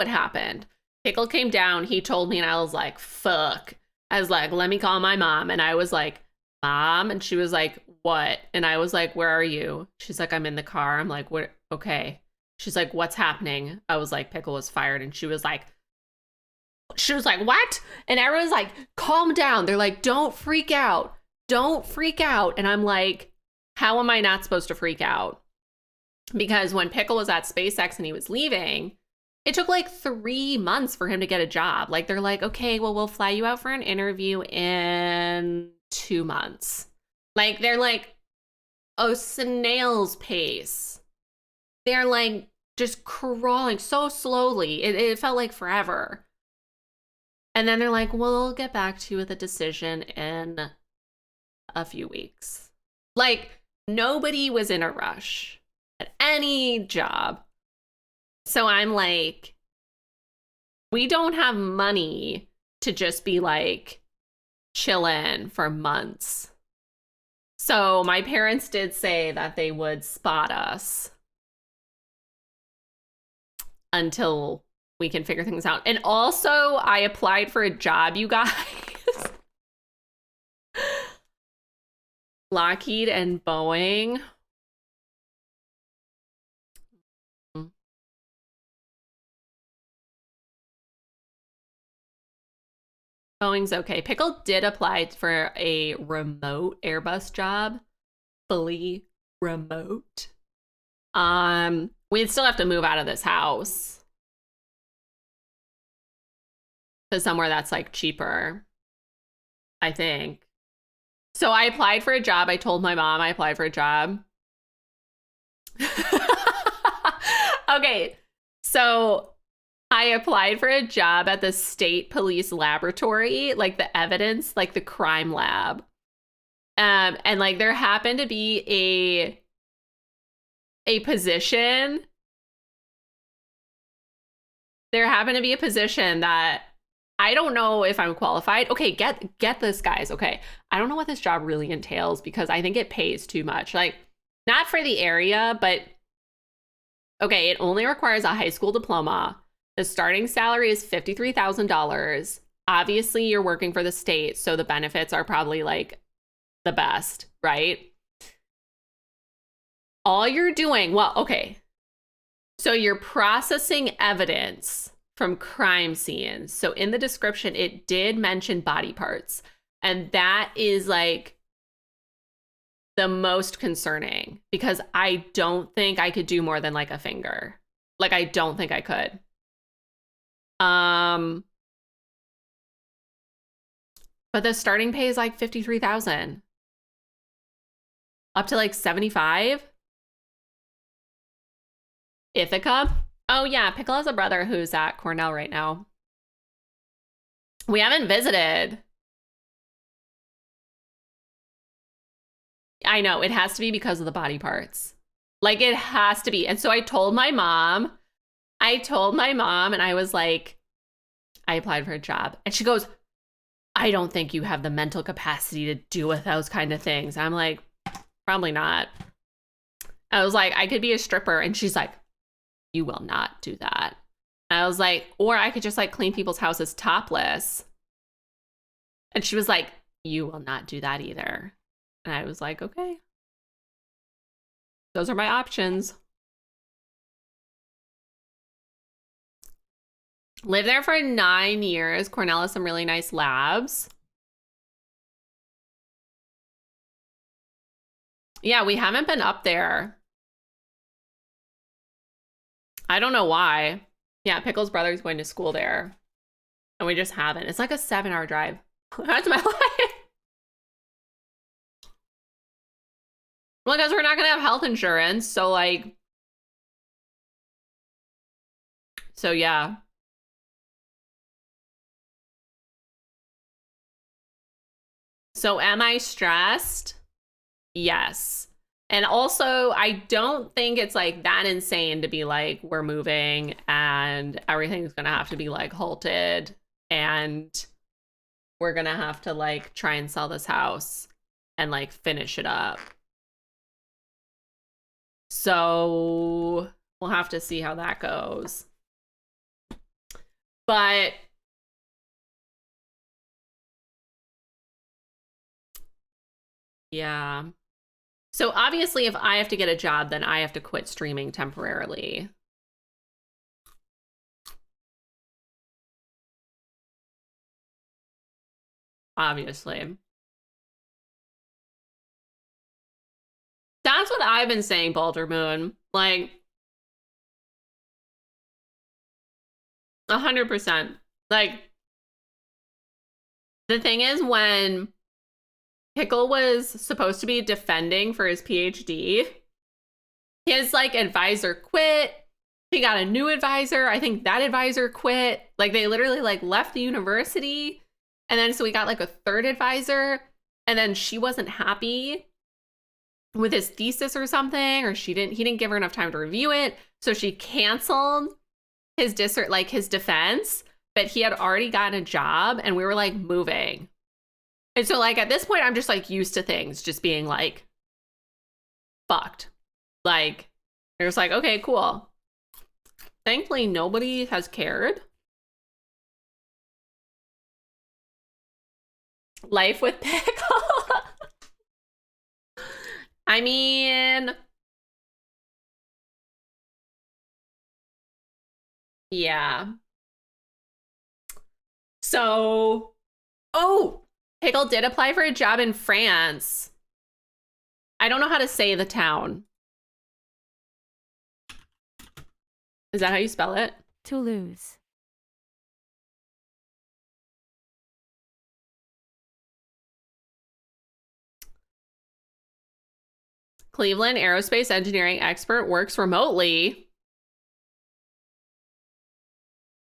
what happened. Pickle came down, he told me, and I was like, fuck. I was like, let me call my mom. And I was like, Mom? And she was like, what? And I was like, where are you? She's like, I'm in the car. I'm like, what? Okay. She's like, what's happening? I was like, Pickle was fired. And she was like, what? And everyone's like, calm down. They're like, don't freak out. Don't freak out. And I'm like, how am I not supposed to freak out? Because when Pickle was at SpaceX and he was leaving, it took like 3 months for him to get a job. Like, they're like, okay, well, we'll fly you out for an interview in 2 months. Like, they're like, a snail's pace. They're like just crawling so slowly. It felt like forever. And then they're like, we'll get back to you with a decision in a few weeks. Like, nobody was in a rush at any job. So I'm like, we don't have money to just be like chilling for months. So my parents did say that they would spot us until we can figure things out. And also, I applied for a job, you guys. Lockheed and Boeing. Boeing's okay. Pickle did apply for a remote Airbus job, fully remote. We'd still have to move out of this house to somewhere that's like cheaper, I think. So I applied for a job. I told my mom I applied for a job. Okay, so I applied for a job at the state police laboratory, like the evidence, like the crime lab. And like there happened to be a position. There happened to be a position that I don't know if I'm qualified. Okay, get this, guys. Okay, I don't know what this job really entails because I think it pays too much. Like, not for the area, but okay, it only requires a high school diploma. The starting salary is $53,000. Obviously, you're working for the state, so the benefits are probably like the best, right? All you're doing, well, okay. So you're processing evidence from crime scenes. So in the description, it did mention body parts. And that is like the most concerning because I don't think I could do more than like a finger. Like, I don't think I could. But the starting pay is like 53,000. Up to like 75. Ithaca. Oh yeah, Pickle has a brother who's at Cornell right now. We haven't visited. I know, it has to be because of the body parts. Like, it has to be. And so I told my mom, and I was like, I applied for a job. And she goes, I don't think you have the mental capacity to do with those kind of things. I'm like, probably not. I was like, I could be a stripper. And she's like, you will not do that. And I was like, or I could just like clean people's houses topless. And she was like, you will not do that either. And I was like, okay. Those are my options. Lived there for 9 years. Cornell has some really nice labs. Yeah, we haven't been up there. I don't know why. Yeah, Pickle's brother's going to school there. And we just haven't. It's like a 7-hour drive. That's my life. Well, because we're not going to have health insurance. So like, so yeah. So am I stressed? Yes. And also, I don't think it's like that insane to be like, we're moving and everything's gonna have to be like halted and we're gonna have to like try and sell this house and like finish it up. So we'll have to see how that goes. But yeah. So obviously if I have to get a job, then I have to quit streaming temporarily. Obviously. That's what I've been saying, Boulder Moon. Like, 100%. Like, the thing is, when Pickle was supposed to be defending for his PhD, his like advisor quit. He got a new advisor. I think that advisor quit. Like, they literally like left the university. And then so we got like a third advisor. And then she wasn't happy with his thesis or something, or he didn't give her enough time to review it. So she canceled his defense, but he had already gotten a job and we were like moving. And so like at this point, I'm just like used to things just being like fucked. Like, they're just like, okay, cool. Thankfully, nobody has cared. Life with Pickle. I mean, yeah. So, oh, Pickle did apply for a job in France. I don't know how to say the town. Is that how you spell it? Toulouse. Cleveland aerospace engineering expert works remotely.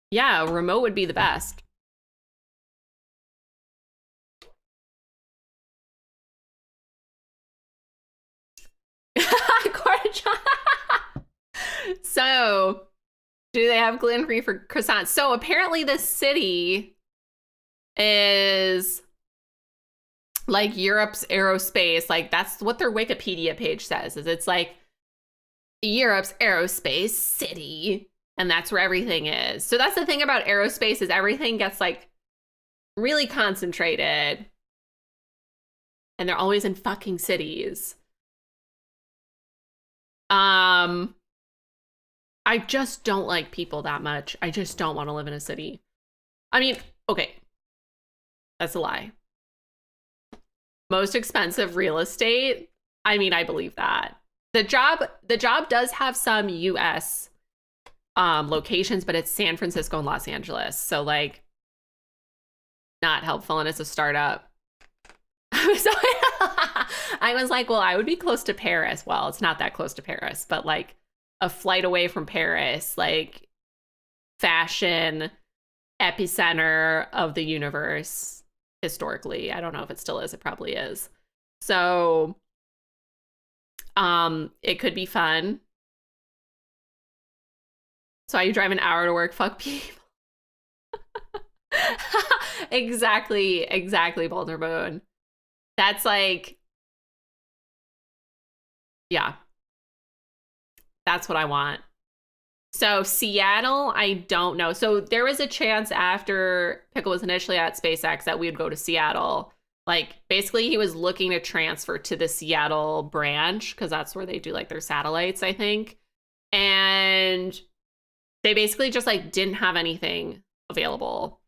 Yeah, remote would be the best. So, do they have gluten-free for croissants? So apparently this city is like Europe's aerospace. Like, that's what their Wikipedia page says, is it's like Europe's aerospace city. And that's where everything is. So that's the thing about aerospace, is everything gets like really concentrated. And they're always in fucking cities. I just don't like people that much. I just don't want to live in a city. I mean, okay. That's a lie. Most expensive real estate. I mean, I believe that. The job does have some US locations, but it's San Francisco and Los Angeles. So like, not helpful, and it's a startup. So I was like, well, I would be close to Paris. Well, it's not that close to Paris, but like a flight away from Paris, like fashion epicenter of the universe historically. I don't know if it still is. It probably is. So it could be fun. So you drive an hour to work, fuck people. Exactly, Boulder Moon. That's like, yeah, that's what I want. So Seattle, I don't know. So there was a chance after Pickle was initially at SpaceX that we would go to Seattle. Like, basically he was looking to transfer to the Seattle branch, because that's where they do like their satellites, I think. And they basically just like didn't have anything available.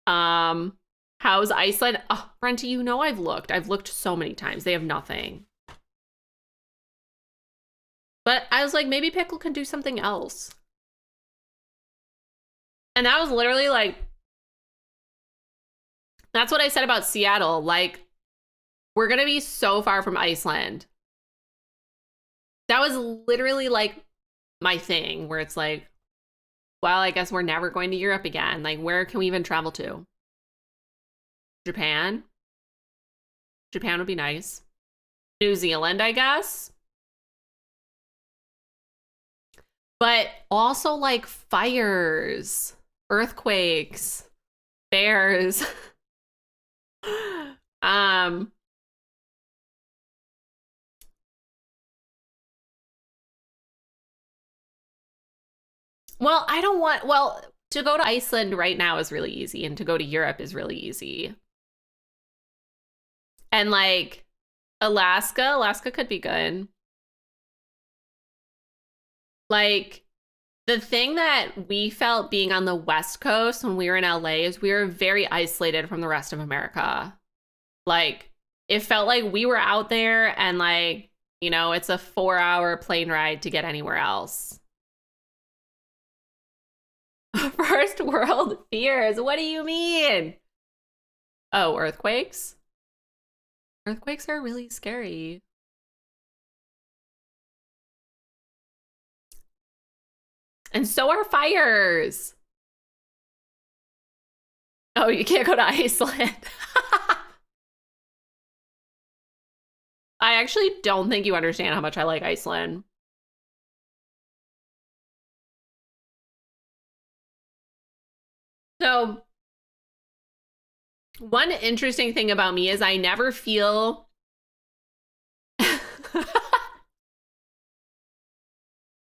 How's Iceland? Oh, Brenta, you know I've looked so many times. They have nothing. But I was like, maybe Pickle can do something else. And that was literally like, that's what I said about Seattle. Like, we're gonna be so far from Iceland. That was literally like my thing, where it's like, well, I guess we're never going to Europe again. Like, where can we even travel to? Japan? Japan would be nice. New Zealand, I guess. But also like fires, earthquakes, bears. Well, I don't want, well, to go to Iceland right now is really easy, and to go to Europe is really easy. And like Alaska could be good. Like the thing that we felt being on the West Coast when we were in LA is we were very isolated from the rest of America. Like it felt like we were out there and like, you know, it's a 4-hour plane ride to get anywhere else. First world fears. What do you mean? Oh, earthquakes? Earthquakes are really scary. And so are fires. Oh, you can't go to Iceland. I actually don't think you understand how much I like Iceland. So, one interesting thing about me is I never feel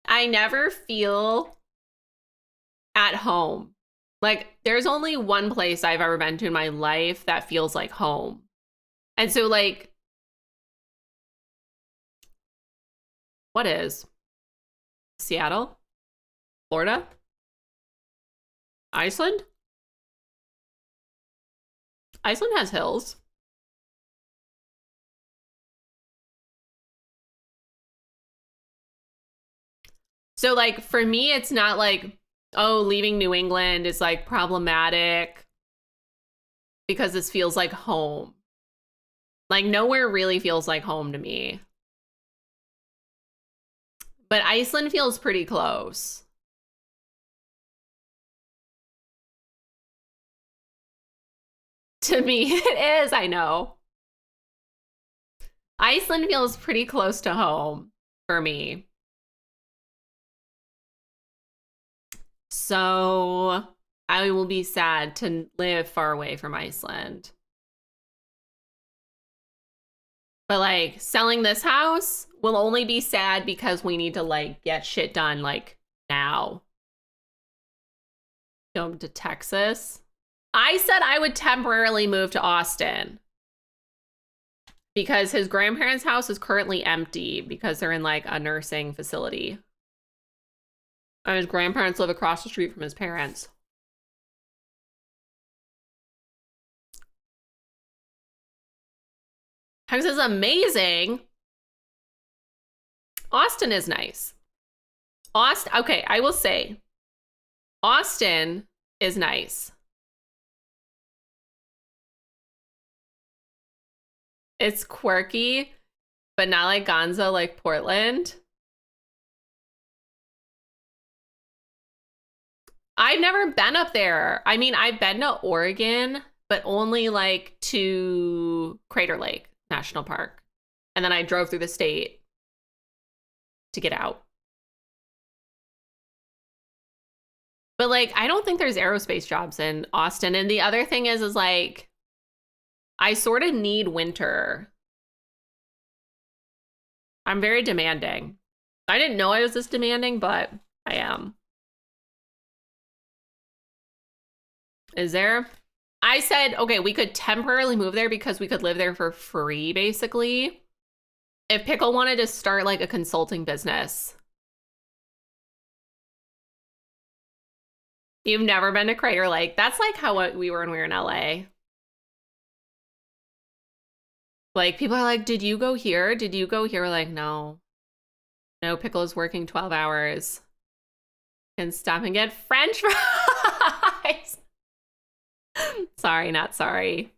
I never feel at home. Like there's only one place I've ever been to in my life that feels like home. And so like what is Seattle? Florida? Iceland? Iceland has hills. So like for me, it's not like, oh, leaving New England is like problematic because this feels like home. Like nowhere really feels like home to me. But Iceland feels pretty close. To me, it is, I know. Iceland feels pretty close to home for me. So I will be sad to live far away from Iceland. But like selling this house will only be sad because we need to like get shit done like now. Go to Texas. I said I would temporarily move to Austin because his grandparents' house is currently empty because they're in like a nursing facility. And his grandparents live across the street from his parents. Texas is amazing. Austin is nice. Austin, okay, I will say, Austin is nice. It's quirky, but not like Gonzo like Portland. I've never been up there. I mean, I've been to Oregon, but only like to Crater Lake National Park. And then I drove through the state to get out. But like, I don't think there's aerospace jobs in Austin. And the other thing is like, I sort of need winter. I'm very demanding. I didn't know I was this demanding, but I am. Is there? I said, okay, we could temporarily move there because we could live there for free, basically. If Pickle wanted to start like a consulting business. You've never been to Crater Lake. That's like how we were when we were in LA. Like people are like, did you go here? Did you go here? We're like, no. No, Pickle is working 12 hours. Can stop and get French fries. Sorry, not sorry.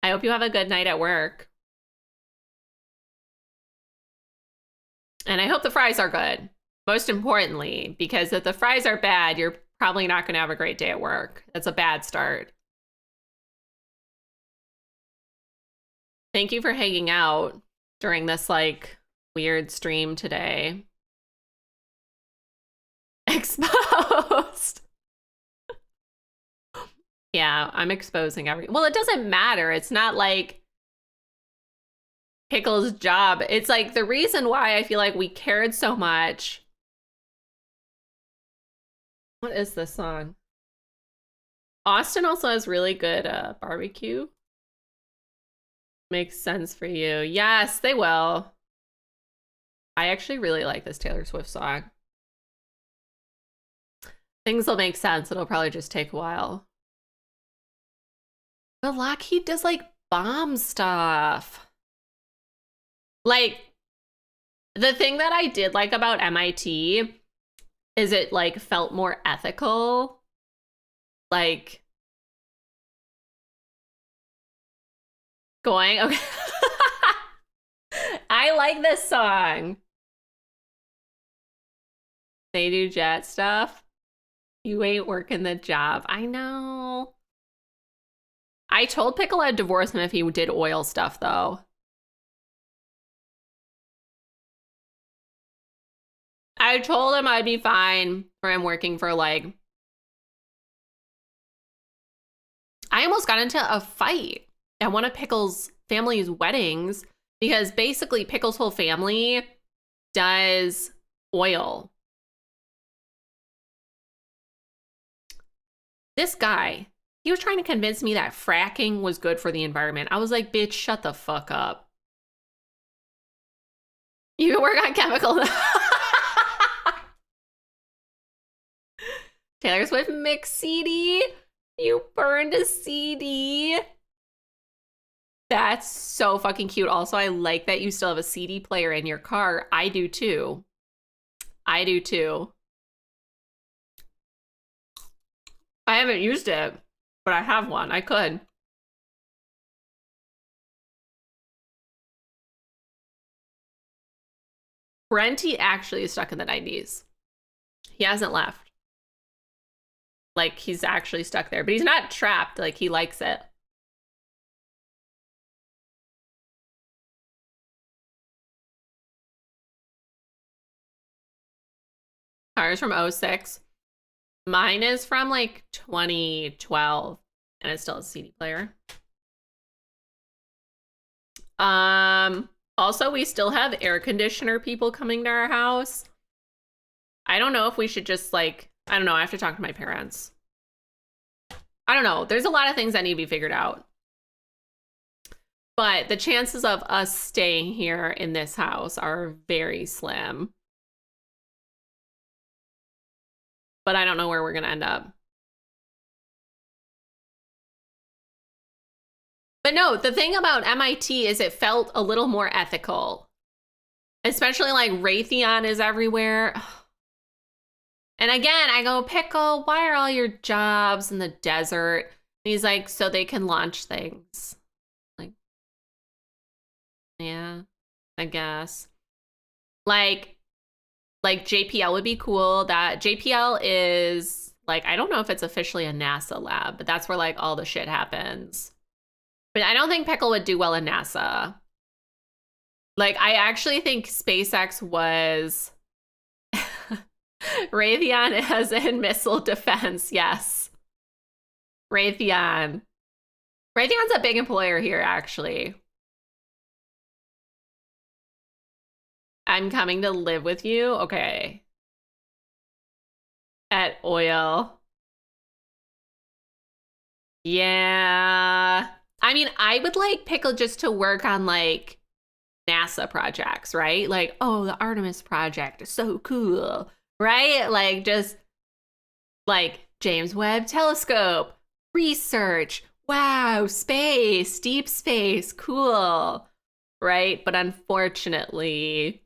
I hope you have a good night at work. And I hope the fries are good. Most importantly, because if the fries are bad, you're probably not going to have a great day at work. That's a bad start. Thank you for hanging out during this like weird stream today. Exposed. Yeah, I'm exposing well, it doesn't matter. It's not like Pickle's job. It's like the reason why I feel like we cared so much What is this song? Austin also has really good barbecue. Makes sense for you. Yes, they will. I actually really like this Taylor Swift song. Things will make sense. It'll probably just take a while. But Lockheed does like bomb stuff. Like, the thing that I did like about MIT is it like felt more ethical. Like, going, okay. I like this song. They do jet stuff. You ain't working the job. I know. I told Pickle I'd divorce him if he did oil stuff, though. I told him I'd be fine for him working for like... I almost got into a fight at one of Pickle's family's weddings because basically Pickle's whole family does oil. This guy, he was trying to convince me that fracking was good for the environment. I was like, bitch, shut the fuck up. You can work on chemicals. Taylor Swift mix CD. You burned a CD. That's so fucking cute. Also, I like that you still have a CD player in your car. I do too. I do too. I haven't used it, but I have one. I could. Brenty actually is stuck in the 90s. He hasn't left. Like, he's actually stuck there, but he's not trapped. Like, he likes it. Ours from 06. Mine is from like 2012, and it's still a CD player. Also, we still have air conditioner people coming to our house. I don't know if we should just like, I don't know, I have to talk to my parents. I don't know. There's a lot of things that need to be figured out. But the chances of us staying here in this house are very slim. But I don't know where we're going to end up. But no, the thing about MIT is it felt a little more ethical. Especially like Raytheon is everywhere. And again, I go, Pickle, why are all your jobs in the desert? And he's like, so they can launch things. Like, yeah, I guess. Like JPL would be cool. That JPL is like, I don't know if it's officially a NASA lab, but that's where like all the shit happens. But I don't think Pickle would do well in NASA. Like, I actually think SpaceX was Raytheon as in missile defense. Yes. Raytheon. Raytheon's a big employer here, actually. I'm coming to live with you? Okay. At oil. Yeah. I mean, I would like Pickle just to work on like NASA projects, right? Like, oh, the Artemis project is so cool, right? Like just like James Webb Telescope, research, wow, space, deep space, cool, right? But unfortunately,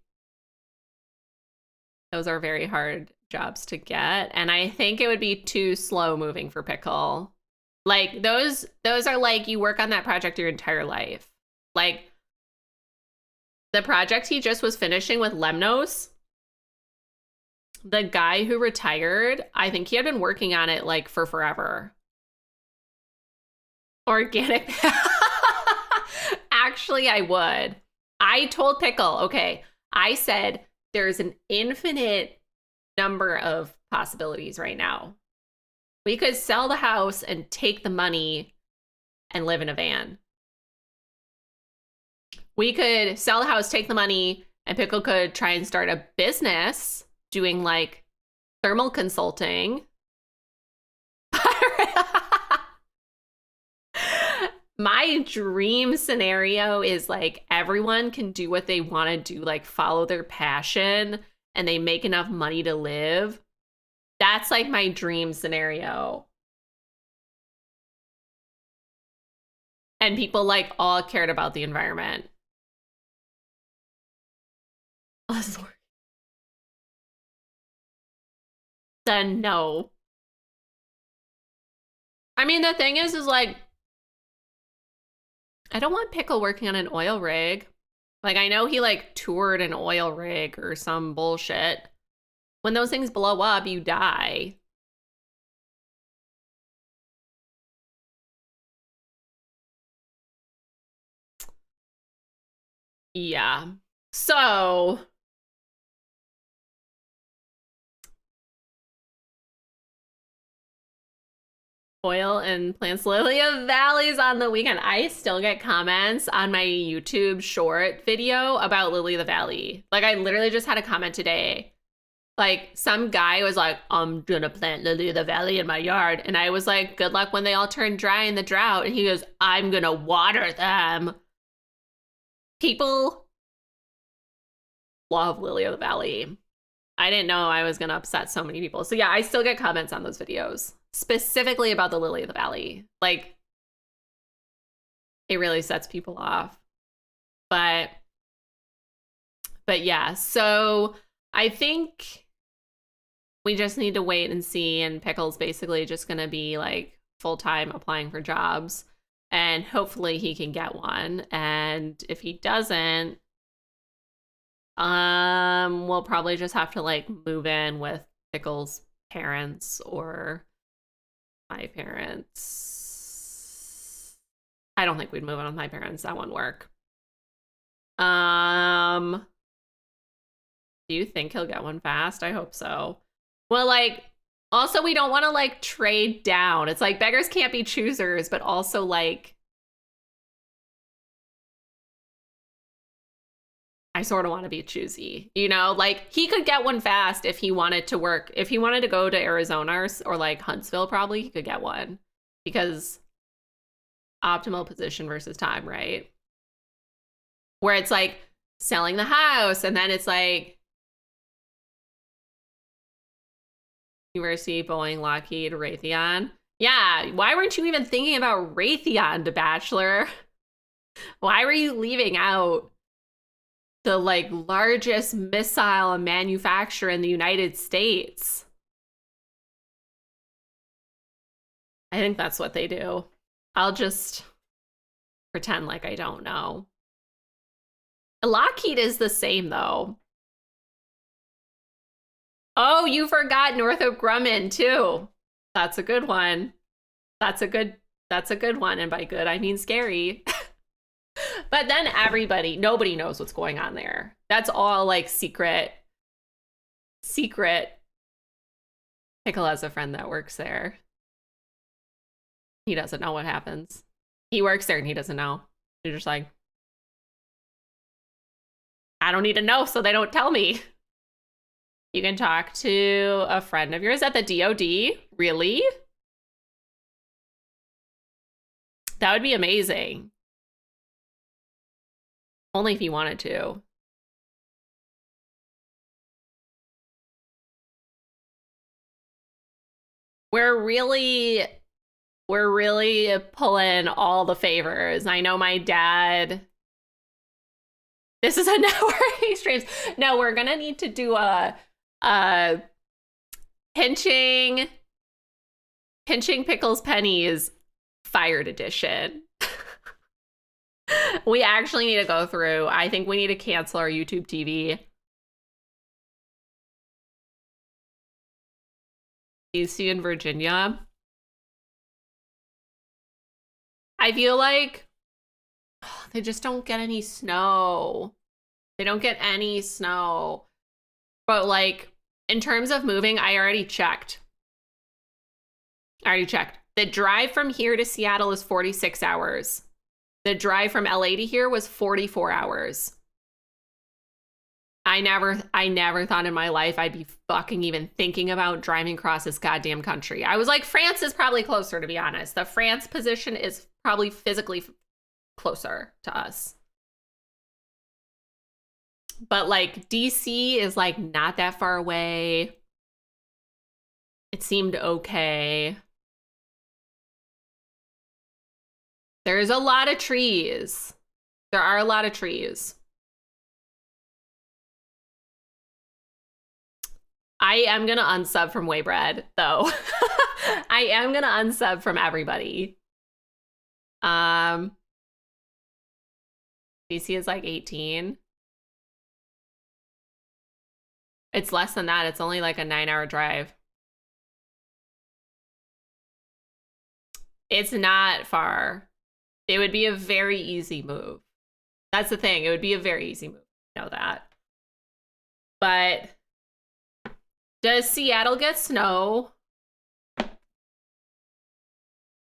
those are very hard jobs to get. And I think it would be too slow moving for Pickle. Like those are like you work on that project your entire life. Like the project he just was finishing with Lemnos, the guy who retired, I think he had been working on it like for forever. Organic. Actually, I would. I told Pickle, okay, I said there's an infinite number of possibilities right now. We could sell the house and take the money and live in a van. We could sell the house, take the money, and Pickle could try and start a business doing like thermal consulting My dream scenario is like everyone can do what they want to do, like follow their passion, and they make enough money to live. That's like my dream scenario. And people like all cared about the environment. Then no. I mean, the thing is like, I don't want Pickle working on an oil rig. Like, I know he like toured an oil rig or some bullshit. When those things blow up, you die. Yeah. So oil and plants. Lily of Valleys on the weekend. I still get comments on my YouTube short video about Lily of the Valley. Like, I literally just had a comment today. Like, some guy was like, I'm gonna plant Lily of the Valley in my yard. And I was like, good luck when they all turn dry in the drought. And he goes, I'm gonna water them. People love Lily of the Valley. I didn't know I was gonna upset so many people. So yeah, I still get comments on those videos. Specifically about the Lily of the Valley. Like, it really sets people off. But yeah, so I think we just need to wait and see, and Pickle's basically just gonna be like full-time applying for jobs, and hopefully he can get one. And if he doesn't, we'll probably just have to like move in with Pickle's parents or my parents. I don't think we'd move in with my parents. That wouldn't work. Do you think he'll get one fast? I hope so. Well, like, also we don't want to like trade down. It's like beggars can't be choosers, but also like I sort of want to be choosy, you know? Like, he could get one fast if he wanted to work. If he wanted to go to Arizona or like Huntsville, probably he could get one, because optimal position versus time, right? Where it's like selling the house, and then it's like University, Boeing, Lockheed, Raytheon. Yeah, why weren't you even thinking about Raytheon, The Bachelor? Why were you leaving out the like largest missile manufacturer in the United States? I think that's what they do. I'll just pretend like I don't know. Lockheed is the same though. Oh, you forgot Northrop Grumman too. That's a good one. That's a good one. And by good, I mean scary. But then nobody knows what's going on there. That's all like secret. Pickle has a friend that works there. He doesn't know what happens. He works there and he doesn't know. They're just like, I don't need to know, so they don't tell me. You can talk to a friend of yours at the DOD. Really? That would be amazing. Only if you wanted to. We're really pulling all the favors. I know my dad. This is a networking streams. No, we're gonna need to do a pinching Pickles pennies fired edition. We actually need to go through. I think we need to cancel our YouTube TV. DC in Virginia. I feel like they just don't get any snow. They don't get any snow. But like, in terms of moving, I already checked. The drive from here to Seattle is 46 hours. The drive from LA to here was 44 hours. I never thought in my life I'd be fucking even thinking about driving across this goddamn country. I was like, France is probably closer, to be honest. The France position is probably physically closer to us. But like DC is like not that far away. It seemed okay. There's a lot of trees. There are a lot of trees. I am gonna unsub from Waybread, though. I am gonna unsub from everybody. DC is like 18. It's less than that. It's only like a 9-hour drive. It's not far. It would be a very easy move. That's the thing. It would be a very easy move. You know that. But does Seattle get snow?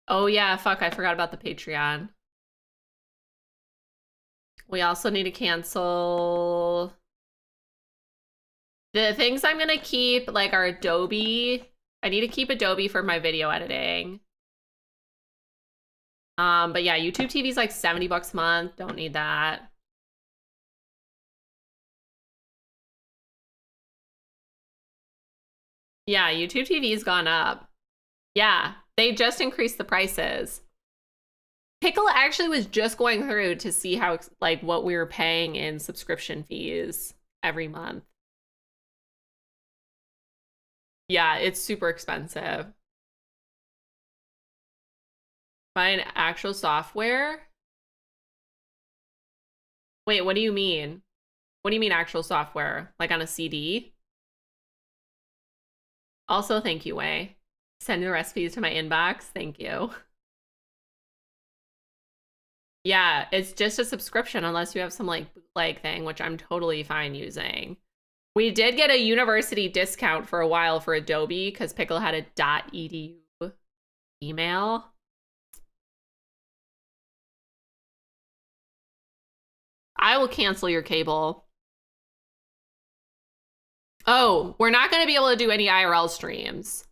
Oh yeah, fuck, I forgot about the Patreon. We also need to cancel the things I'm gonna keep, like our Adobe. I need to keep Adobe for my video editing. But yeah, YouTube TV is like $70 a month. Don't need that. Yeah, YouTube TV's gone up. Yeah, they just increased the prices. Pickle actually was just going through to see how, like, what we were paying in subscription fees every month. Yeah, it's super expensive. Find actual software? Wait, what do you mean? What do you mean actual software? Like on a CD? Also, thank you, Wei. Send the recipes to my inbox. Thank you. Yeah, it's just a subscription unless you have some like bootleg thing, which I'm totally fine using. We did get a university discount for a while for Adobe because Pickle had a .edu email. I will cancel your cable. Oh, we're not going to be able to do any IRL streams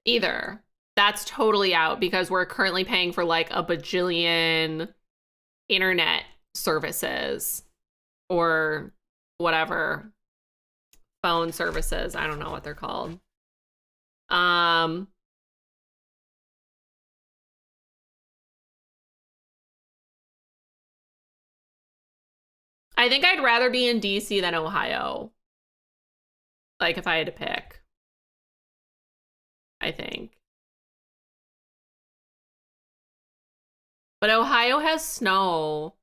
either. That's totally out because we're currently paying for like a bajillion internet services or whatever phone services. I don't know what they're called. I think I'd rather be in DC than Ohio. Like if I had to pick. I think. But Ohio has snow,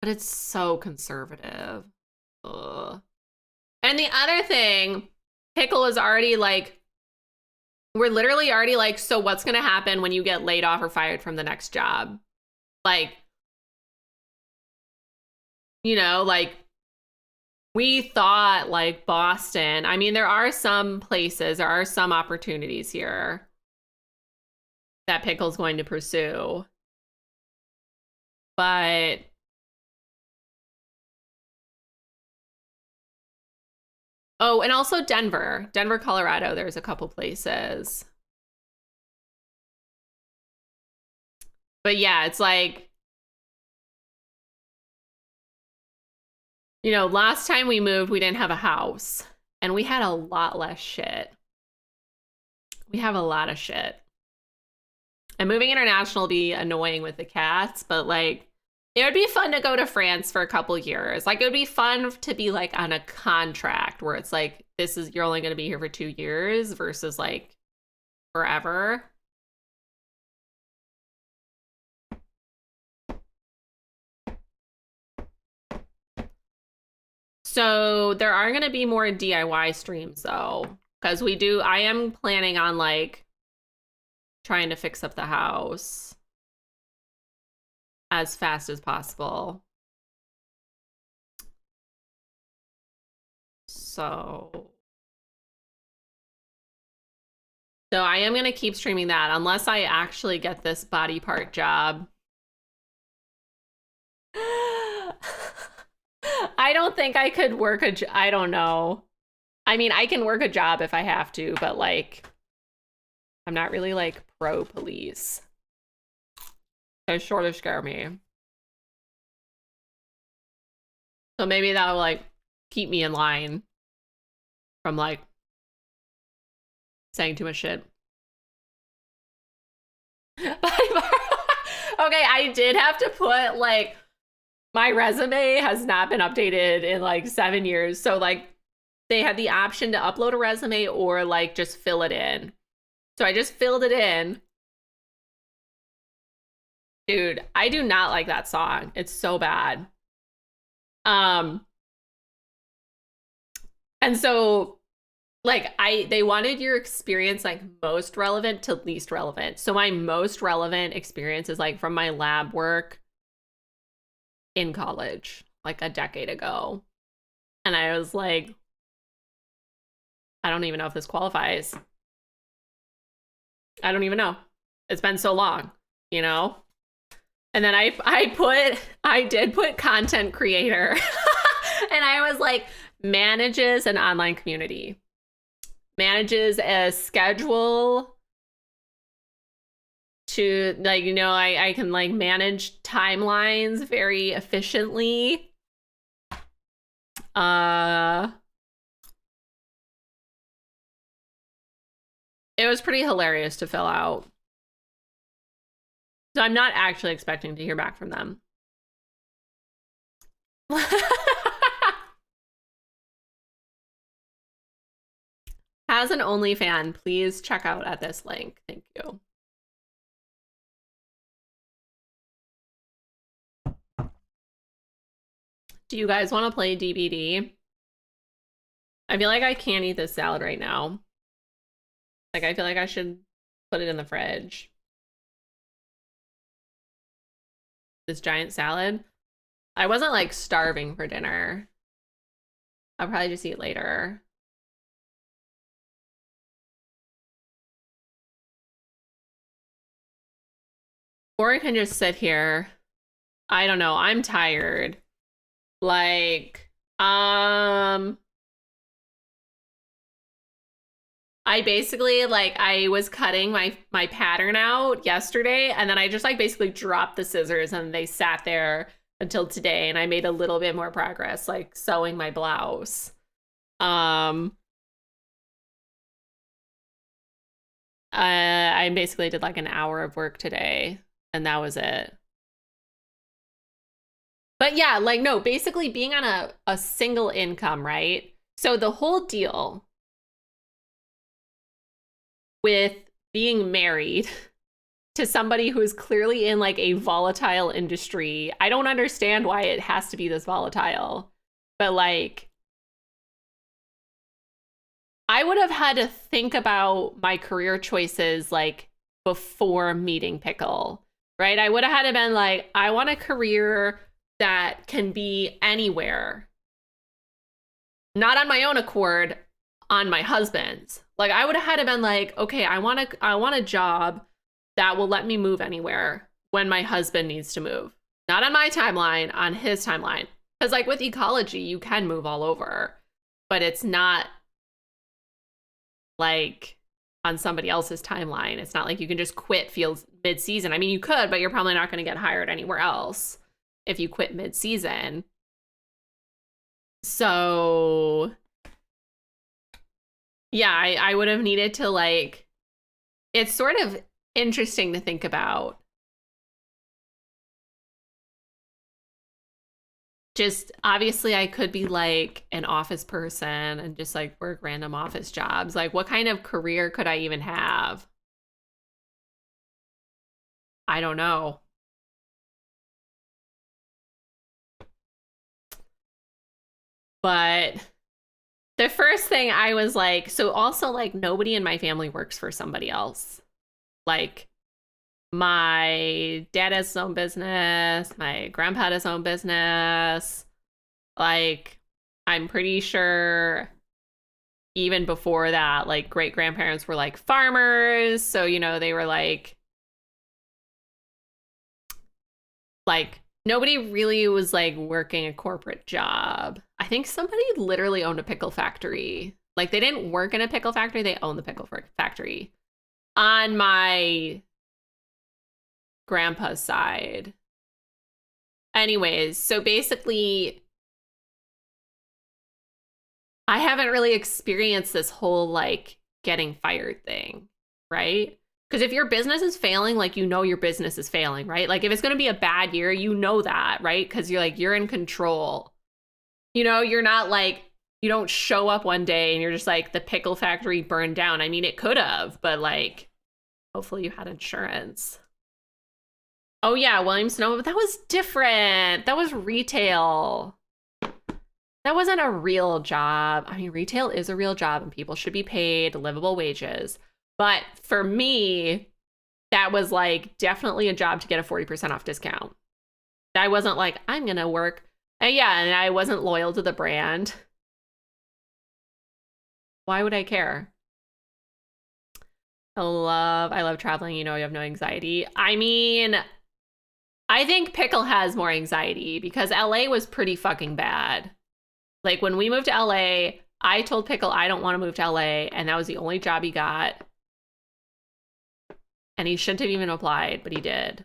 but it's so conservative. Ugh. And the other thing, Pickle is already like, we're literally already like, so what's going to happen when you get laid off or fired from the next job? Like, you know, like we thought like Boston. I mean, there are some places, there are some opportunities here that Pickle's going to pursue. But oh, and also Denver, Colorado, there's a couple places. But yeah, it's like, you know, last time we moved, we didn't have a house and we had a lot less shit. We have a lot of shit. And moving international will be annoying with the cats, but like, it would be fun to go to France for a couple years. Like, it would be fun to be like on a contract where it's like, this is, you're only going to be here for 2 years versus like forever. So there are going to be more DIY streams though, because I am planning on like trying to fix up the house as fast as possible. So I am going to keep streaming that unless I actually get this body part job. I don't think I could work I don't know. I mean, I can work a job if I have to, but like, I'm not really like pro police. They sort of scare me. So maybe that'll like keep me in line from like saying too much shit. Okay, I did have to put like my resume has not been updated in like 7 years. So like they had the option to upload a resume or like just fill it in. So I just filled it in. Dude, I do not like that song. It's so bad. And so like they wanted your experience like most relevant to least relevant. So my most relevant experience is like from my lab work in college, like a decade ago. And I was like, I don't even know if this qualifies. I don't even know. It's been so long, you know? And then I did put content creator. And I was like, manages an online community. Manages a schedule to like, you know, I can like manage timelines very efficiently. It was pretty hilarious to fill out. So I'm not actually expecting to hear back from them. Has an OnlyFans, please check out at this link. Thank you. Do you guys want to play DBD? I feel like I can't eat this salad right now. Like, I feel like I should put it in the fridge. This giant salad. I wasn't like starving for dinner. I'll probably just eat later. Or I can just sit here. I don't know. I'm tired. Like, I basically like I was cutting my pattern out yesterday and then I just like basically dropped the scissors and they sat there until today and I made a little bit more progress like sewing my blouse. I basically did like an hour of work today and that was it. But yeah, like no, basically being on a single income, right? So the whole deal with being married to somebody who is clearly in like a volatile industry. I don't understand why it has to be this volatile, but like I would have had to think about my career choices like before meeting Pickle, right? I would have had to been like, I want a career that can be anywhere. Not on my own accord, on my husband's. Like I would have had to been like, okay, I want a job that will let me move anywhere when my husband needs to move. Not on my timeline, on his timeline. Because like with ecology, you can move all over, but it's not like on somebody else's timeline. It's not like you can just quit fields mid-season. I mean, you could, but you're probably not going to get hired anywhere else if you quit mid-season. So yeah, I would have needed to like, it's sort of interesting to think about. Just obviously I could be like an office person and just like work random office jobs. Like what kind of career could I even have? I don't know. But the first thing I was like, so also like nobody in my family works for somebody else. Like my dad has his own business, my grandpa has his own business. Like I'm pretty sure even before that, like great grandparents were like farmers. So, you know, they were like Nobody really was like working a corporate job. I think somebody literally owned a pickle factory. Like they didn't work in a pickle factory, they owned the pickle factory on my grandpa's side. Anyways, so basically, I haven't really experienced this whole like getting fired thing, right? Because if your business is failing, like you know your business is failing, right? Like if it's going to be a bad year, you know that, right? Because you're like, you're in control. You know, you're not like, you don't show up one day and you're just like, the pickle factory burned down. I mean, it could have, but like, hopefully you had insurance. Oh yeah, Williams Sonoma, but that was different. That was retail. That wasn't a real job. I mean, retail is a real job and people should be paid livable wages. But for me, that was like definitely a job to get a 40% off discount. I wasn't like, I'm going to work. And yeah, and I wasn't loyal to the brand. Why would I care? I love traveling. You know, you have no anxiety. I mean, I think Pickle has more anxiety because LA was pretty fucking bad. Like when we moved to LA, I told Pickle I don't want to move to LA, and that was the only job he got. And he shouldn't have even applied, but he did.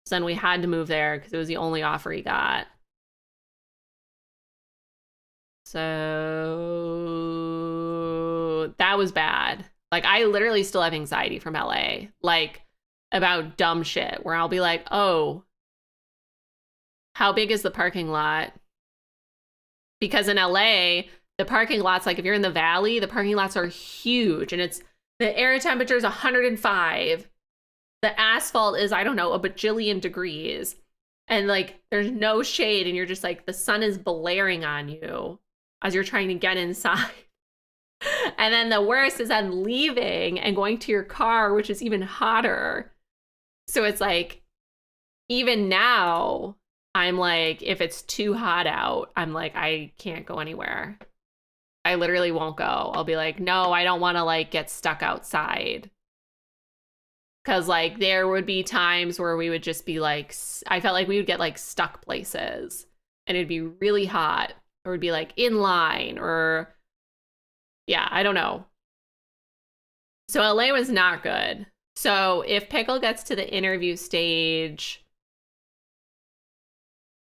So then we had to move there because it was the only offer he got. So that was bad. Like I literally still have anxiety from LA, like about dumb shit where I'll be like, oh, how big is the parking lot? Because in LA, the parking lots, like if you're in the valley, the parking lots are huge and it's the air temperature is 105. The asphalt is, I don't know, a bajillion degrees. And like there's no shade and you're just like the sun is blaring on you as you're trying to get inside. And then the worst is then leaving and going to your car, which is even hotter. So it's like, even now, I'm like, if it's too hot out, I'm like, I can't go anywhere. I literally won't go. I'll be like, no, I don't want to like get stuck outside. Cause like there would be times where we would just be like, I felt like we would get like stuck places and it'd be really hot or it'd be like in line or yeah, I don't know. So LA was not good. So if Pickle gets to the interview stage,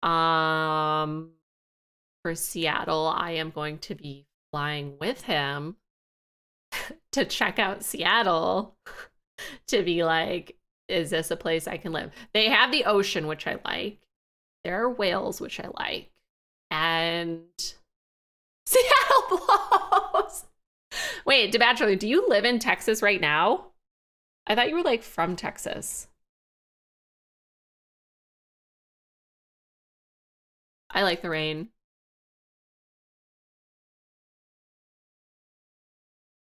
for Seattle, I am going to be flying with him to check out Seattle to be like, is this a place I can live? They have the ocean, which I like. There are whales, which I like. And Seattle blows. Wait, DeBachelor, do you live in Texas right now? I thought you were like from Texas. I like the rain.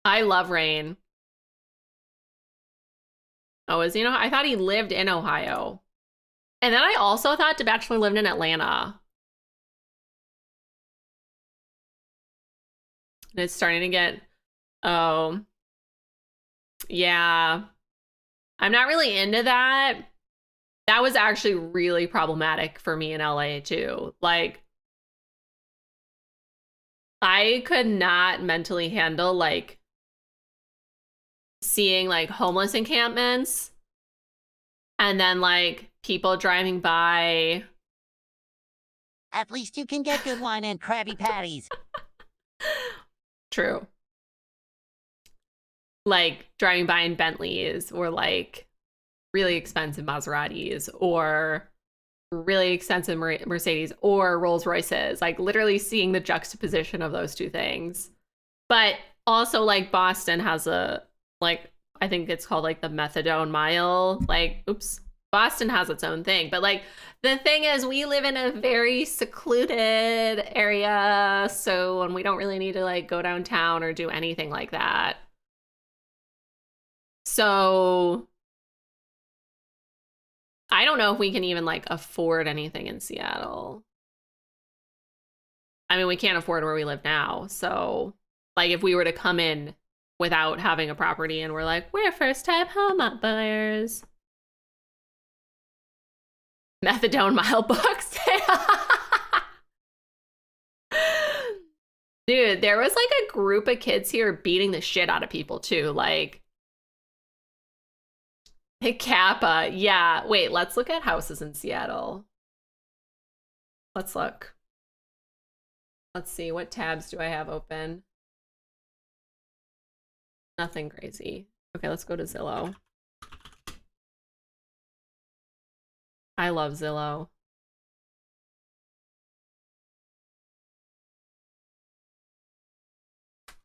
I love rain. Oh, is he? I thought he lived in Ohio. And then I also thought DeBachelor lived in Atlanta. And it's starting to get, oh, yeah. I'm not really into that. That was actually really problematic for me in LA too. Like, I could not mentally handle like seeing like homeless encampments and then like people driving by. At least you can get good wine and Krabby Patties. True. Like driving by in Bentleys or like really expensive Maseratis or really expensive Mercedes or Rolls Royces, like literally seeing the juxtaposition of those two things. But also like Boston has a, like, I think it's called like the methadone mile. Like, oops, Boston has its own thing. But like the thing is we live in a very secluded area. So, and we don't really need to like go downtown or do anything like that. So I don't know if we can even like afford anything in Seattle. I mean, we can't afford where we live now. So like if we were to come in without having a property and we're like, we're first time home buyers. Methadone mild books. Dude, there was like a group of kids here beating the shit out of people too. Like, Kappa. Yeah. Wait, let's look at houses in Seattle. Let's look. Let's see. What tabs do I have open? Nothing crazy. Okay, let's go to Zillow. I love Zillow.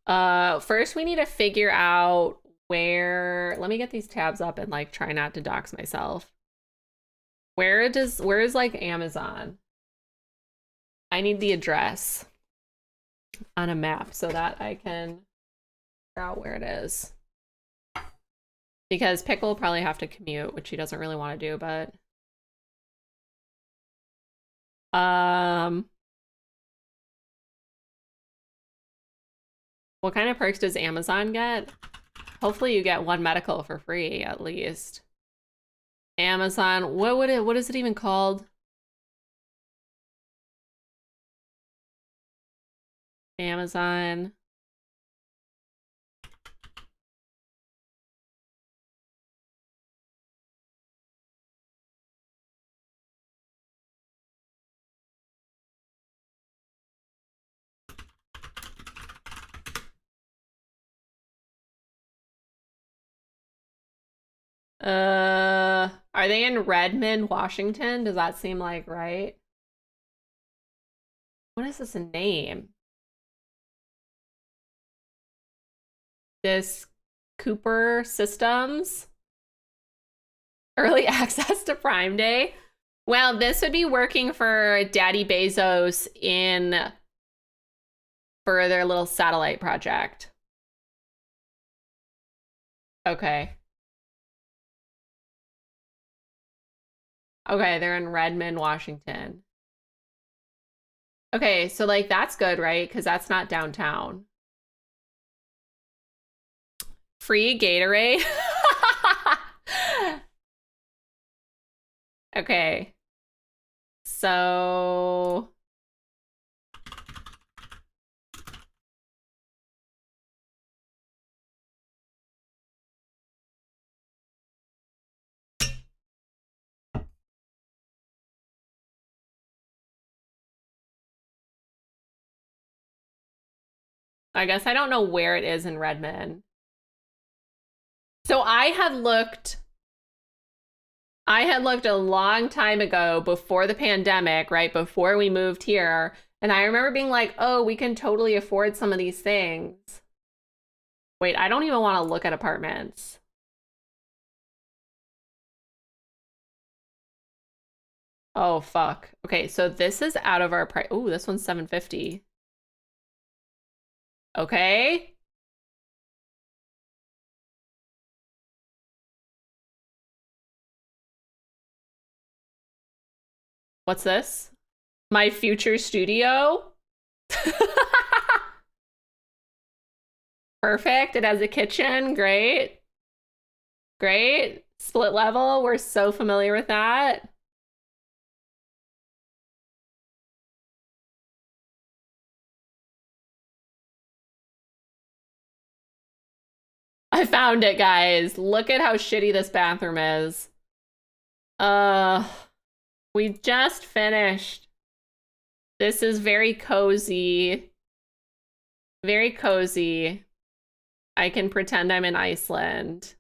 First we need to figure out where, let me get these tabs up and like try not to dox myself. Where is like Amazon? I need the address on a map so that I can figure out where it is. Because Pickle will probably have to commute, which he doesn't really want to do, but what kind of perks does Amazon get? Hopefully you get one medical for free at least. Amazon, what is it even called? Amazon. Are they in Redmond, Washington? Does that seem like right? What is this name? This Cooper Systems? Early access to Prime Day? Well, this would be working for Daddy Bezos for their little satellite project. Okay. Okay, they're in Redmond, Washington. Okay, so like that's good, right? Because that's not downtown. Free Gatorade? Okay. So I guess I don't know where it is in Redmond. So I had looked a long time ago before the pandemic, right? Before we moved here. And I remember being like, oh, we can totally afford some of these things. Wait, I don't even want to look at apartments. Oh, fuck. Okay, so this is out of our price. Ooh, this one's $750. Okay. What's this? My future studio? Perfect. It has a kitchen. Great. Great. Split level. We're so familiar with that. I found it, guys. Look at how shitty this bathroom is. We just finished. This is very cozy. Very cozy. I can pretend I'm in Iceland.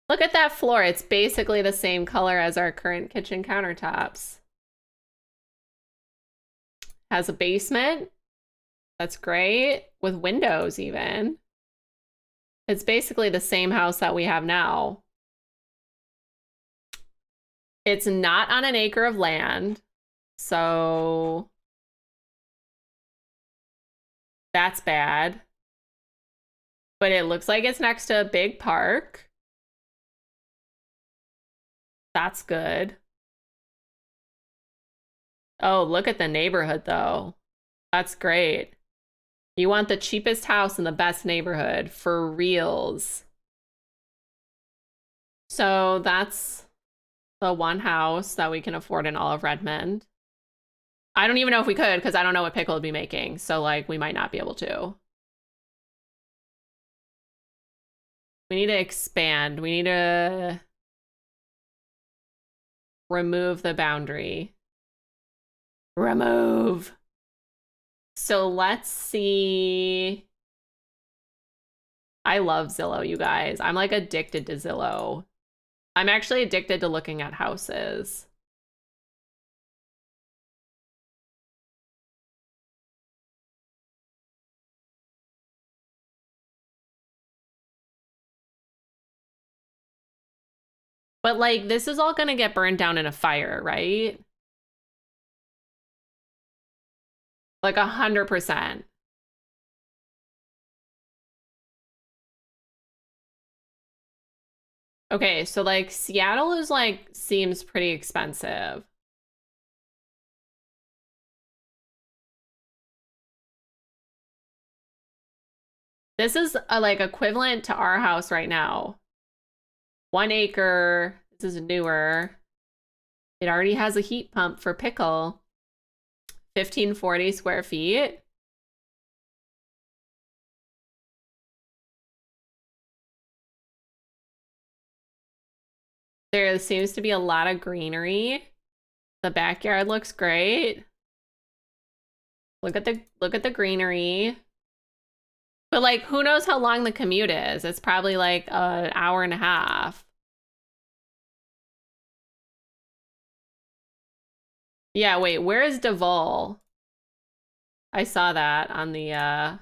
Look at that floor. It's basically the same color as our current kitchen countertops. Has a basement. That's great. With windows even. It's basically the same house that we have now. It's not on an acre of land, so that's bad. But it looks like it's next to a big park. That's good. Oh, look at the neighborhood though. That's great. You want the cheapest house in the best neighborhood for reals. So that's the one house that we can afford in all of Redmond. I don't even know if we could because I don't know what Pickle would be making. So, like, we might not be able to. We need to expand. We need to remove the boundary. Remove. So let's see. I love Zillow, you guys. I'm like addicted to Zillow. I'm actually addicted to looking at houses. But like, this is all gonna get burned down in a fire, right? Like 100%. Okay, so like Seattle is like, seems pretty expensive. This is like equivalent to our house right now. 1 acre. This is newer. It already has a heat pump for Pickle. 1540 square feet. There seems to be a lot of greenery. The backyard looks great. Look at the greenery. But like, who knows how long the commute is? It's probably like an hour and a half. Yeah, wait, where is Devol? I saw that on the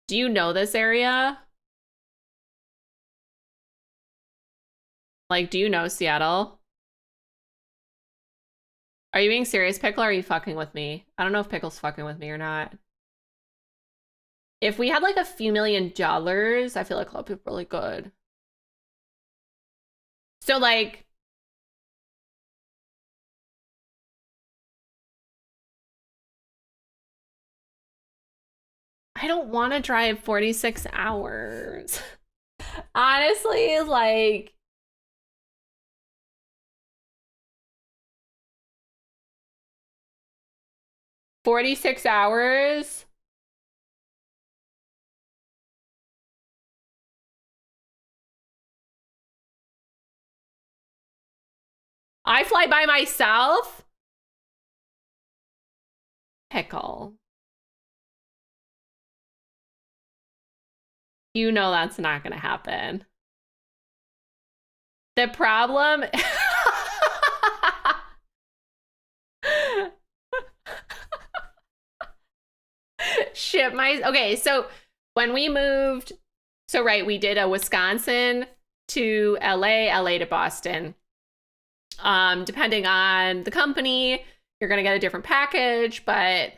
Do you know this area? Like, do you know Seattle? Are you being serious, Pickle, or are you fucking with me? I don't know if Pickle's fucking with me or not. If we had like a few $1,000,000, I feel like that'll be really good. So like, I don't want to drive 46 hours. Honestly, like, $46. I fly by myself? Pickle. You know that's not gonna happen. The problem... Shit, my... Okay, so when we moved... So, right, we did a Wisconsin to LA, LA to Boston. Depending on the company, you're gonna get a different package, but...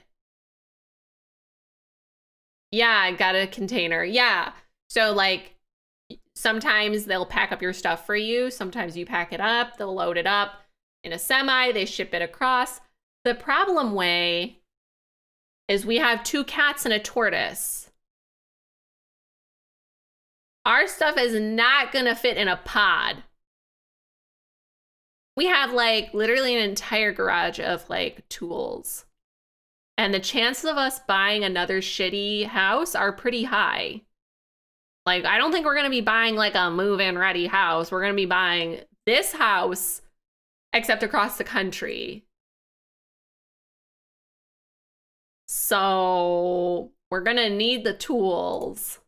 Yeah, I got a container. Yeah. So, like, sometimes they'll pack up your stuff for you. Sometimes you pack it up. They'll load it up in a semi. They ship it across. The problem way is we have 2 cats and a tortoise. Our stuff is not going to fit in a pod. We have, like, literally an entire garage of, like, tools. And the chances of us buying another shitty house are pretty high. Like, I don't think we're going to be buying like a move-in ready house. We're going to be buying this house, except across the country. So we're going to need the tools.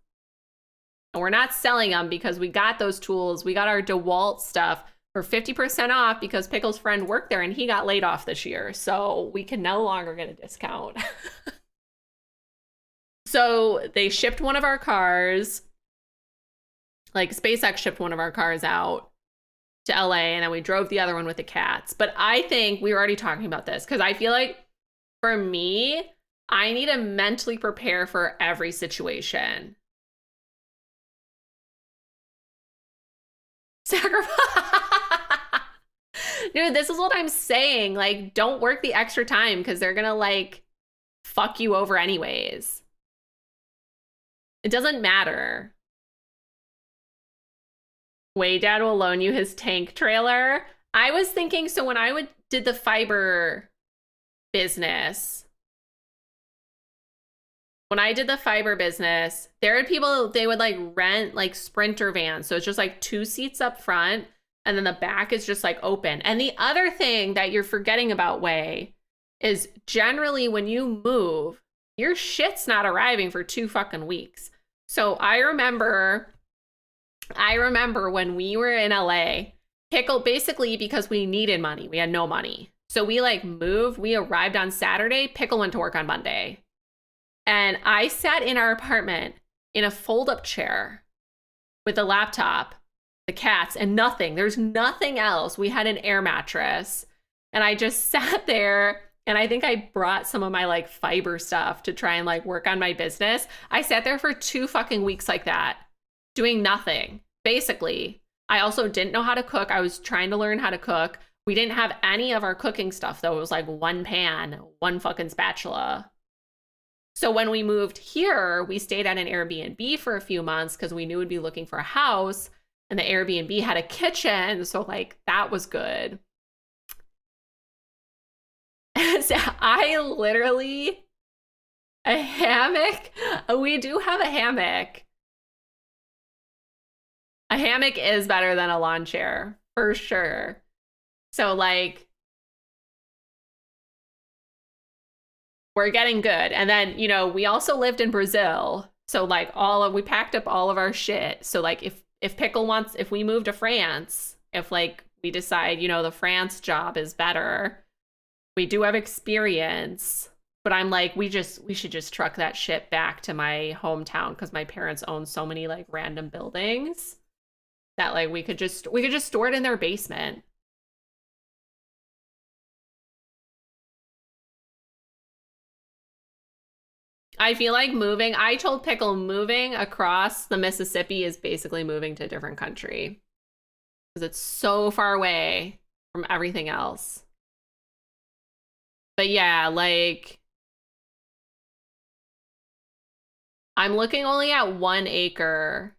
And we're not selling them because we got those tools. We got our DeWalt stuff for 50% off because Pickle's friend worked there and he got laid off this year. So we can no longer get a discount. So they shipped one of our cars. Like, SpaceX shipped one of our cars out to LA, and then we drove the other one with the cats. But I think we were already talking about this because I feel like for me, I need to mentally prepare for every situation. Sacrifice. Dude, this is what I'm saying. Like, don't work the extra time because they're gonna, like, fuck you over anyways. It doesn't matter. Way Dad will loan you his tank trailer. I was thinking, so when I did the fiber business, there were people, they would like rent like Sprinter vans. So it's just like 2 seats up front and then the back is just like open. And the other thing that you're forgetting about, Way, is generally when you move, your shit's not arriving for 2 fucking weeks. So I remember when we were in LA, Pickle, basically because we needed money, we had no money. So we like moved, we arrived on Saturday, Pickle went to work on Monday. And I sat in our apartment in a fold-up chair with a laptop, the cats, and nothing. There's nothing else. We had an air mattress. And I just sat there, and I think I brought some of my like fiber stuff to try and like work on my business. I sat there for 2 fucking weeks like that, doing nothing, basically. I also didn't know how to cook. I was trying to learn how to cook. We didn't have any of our cooking stuff, though. It was like 1 pan, 1 fucking spatula. So when we moved here, we stayed at an Airbnb for a few months because we knew we'd be looking for a house, and the Airbnb had a kitchen. So like that was good. So I literally, a hammock. We do have a hammock. A hammock is better than a lawn chair, for sure. So like, we're getting good. And then, you know, we also lived in Brazil. So like we packed up all of our shit. So like if Pickle wants, if we move to France, if like we decide, you know, the France job is better, we do have experience. But I'm like, we should just truck that shit back to my hometown because my parents own so many like random buildings that like we could just store it in their basement. I feel like I told Pickle moving across the Mississippi is basically moving to a different country because it's so far away from everything else. But yeah, like I'm looking only at 1 acre.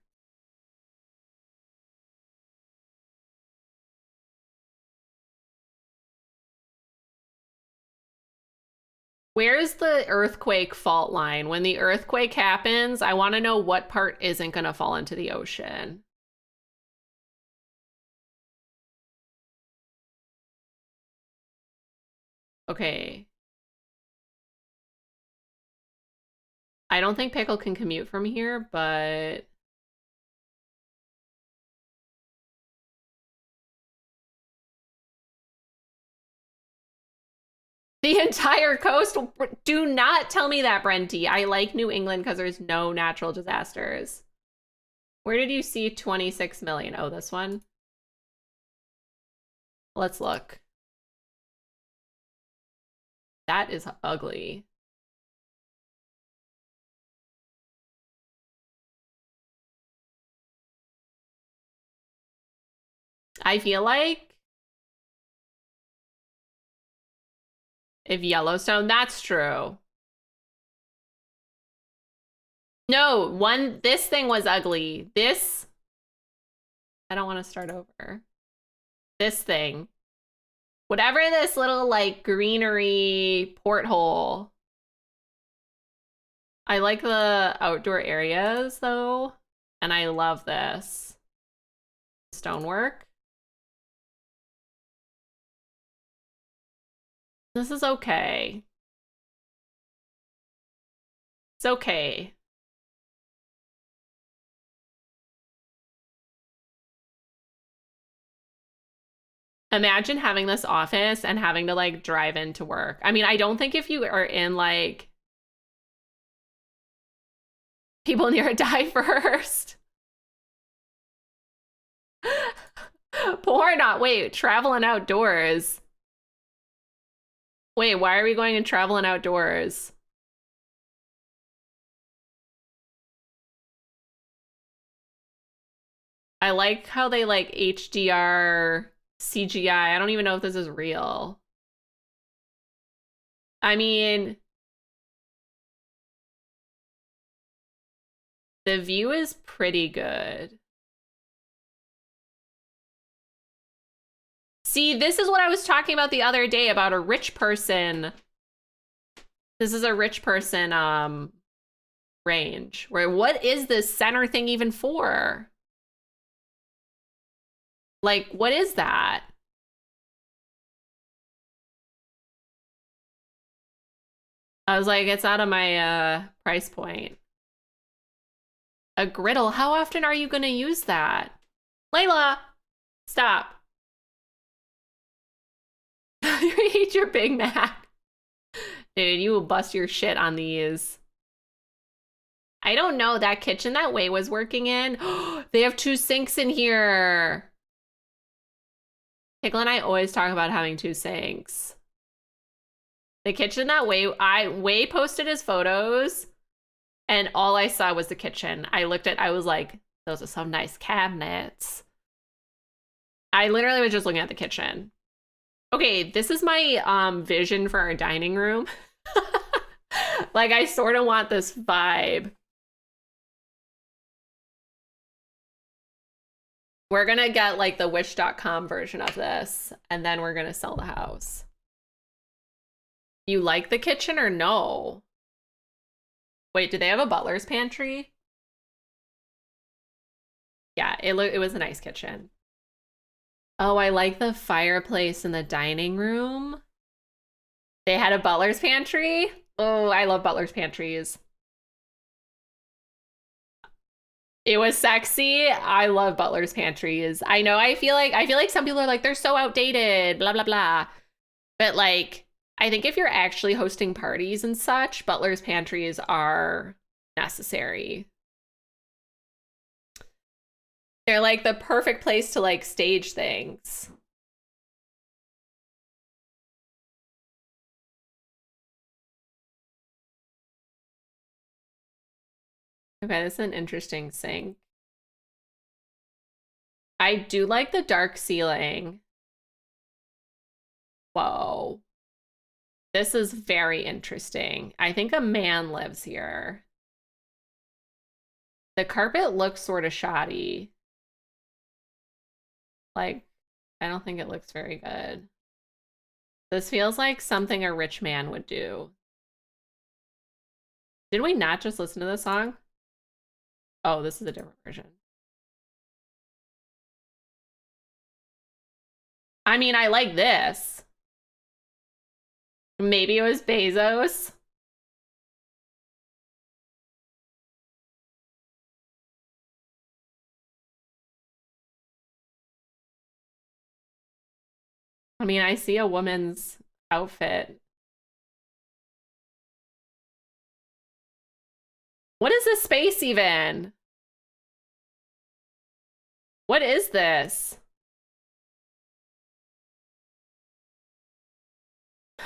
Where's the earthquake fault line? When the earthquake happens, I want to know what part isn't going to fall into the ocean. Okay. I don't think Pickle can commute from here, but the entire coast? Do not tell me that, Brenty. I like New England because there's no natural disasters. Where did you see 26 million? Oh, this one? Let's look. That is ugly. I feel like if Yellowstone, that's true. No, this thing was ugly. I don't want to start over. This thing. Whatever this little like greenery porthole. I like the outdoor areas though, and I love this. Stonework. This is okay. It's okay. Imagine having this office and having to like drive into work. I mean, I don't think if you are in like people near die first. Poor not wait, traveling outdoors. Wait, why are we going and traveling outdoors? I like how they like HDR CGI. I don't even know if this is real. I mean, the view is pretty good. See, this is what I was talking about the other day about a rich person. This is a rich person range. Where what is this center thing even for? Like, what is that? I was like, it's out of my price point. A griddle? How often are you gonna use that? Layla, stop. You eat your Big Mac. Dude, you will bust your shit on these. I don't know. That kitchen that Way was working in, they have 2 sinks in here. Pickle and I always talk about having 2 sinks. The kitchen that Way posted his photos, and all I saw was the kitchen. I was like, those are some nice cabinets. I literally was just looking at the kitchen. Okay, this is my vision for our dining room. Like, I sort of want this vibe. We're gonna get like the wish.com version of this, and then we're gonna sell the house. You like the kitchen or no? Wait, do they have a butler's pantry? Yeah, it was a nice kitchen. Oh, I like the fireplace in the dining room. They had a butler's pantry. Oh, I love butler's pantries. It was sexy. I love butler's pantries. I know, I feel like some people are like, they're so outdated, blah, blah, blah. But like, I think if you're actually hosting parties and such, butler's pantries are necessary. They're like the perfect place to like stage things. Okay, this is an interesting sink. I do like the dark ceiling. Whoa. This is very interesting. I think a man lives here. The carpet looks sort of shoddy. Like, I don't think it looks very good. This feels like something a rich man would do. Did we not just listen to this song? Oh, this is a different version. I mean, I like this. Maybe it was Bezos. I mean, I see a woman's outfit. What is this space even? What is this?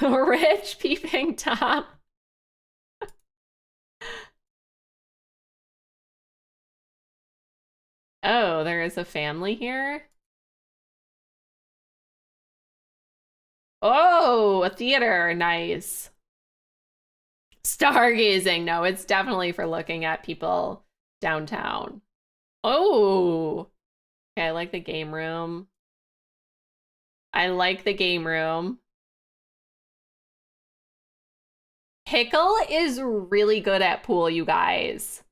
Rich peeping Tom. Oh, there is a family here. Oh, a theater. Nice. Stargazing. No, it's definitely for looking at people downtown. Oh, okay. I like the game room. I like the game room. Pickle is really good at pool, you guys.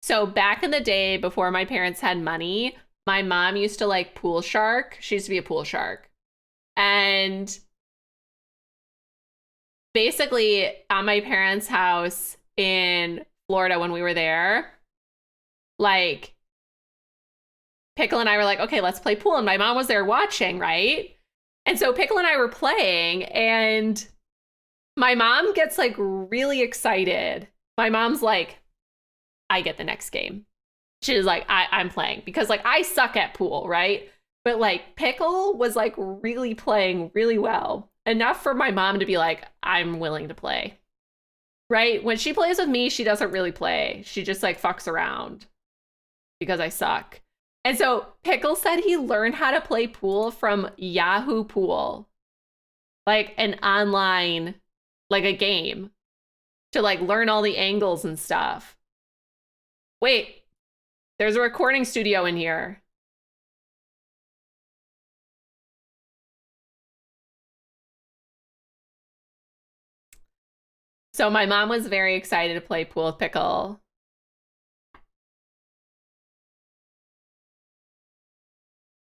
So back in the day, before my parents had money, my mom used to like pool shark. She used to be a pool shark. And basically, at my parents' house in Florida when we were there, like, Pickle and I were like, okay, let's play pool. And my mom was there watching, right? And so Pickle and I were playing, and my mom gets like really excited. My mom's like, I get the next game. She's like, I'm playing because like I suck at pool, right? But like Pickle was like really playing really well. Enough for my mom to be like, I'm willing to play. Right? When she plays with me, she doesn't really play. She just like fucks around because I suck. And so Pickle said he learned how to play pool from Yahoo Pool. Like an online, like a game to like learn all the angles and stuff. Wait, there's a recording studio in here. So my mom was very excited to play pool with Pickle.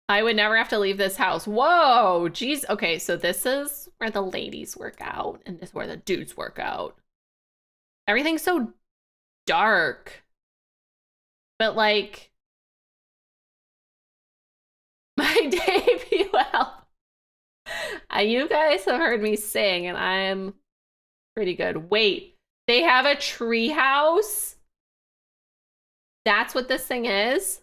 I would never have to leave this house. Whoa, geez. Okay, so this is where the ladies work out, and this is where the dudes work out. Everything's so dark. But like my debut album. You guys have heard me sing, and I'm pretty good. Wait, they have a tree house? That's what this thing is?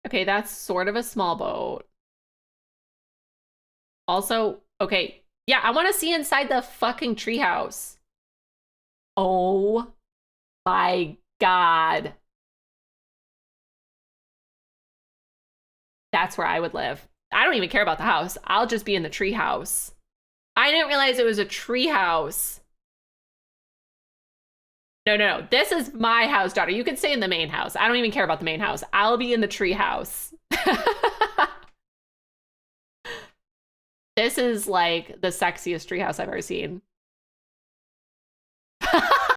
Okay, that's sort of a small boat. Also, okay, yeah, I want to see inside the fucking treehouse. Oh my God. That's where I would live. I don't even care about the house. I'll just be in the treehouse. I didn't realize it was a treehouse. No. This is my house, daughter. You can stay in the main house. I don't even care about the main house. I'll be in the treehouse. This is like the sexiest treehouse I've ever seen.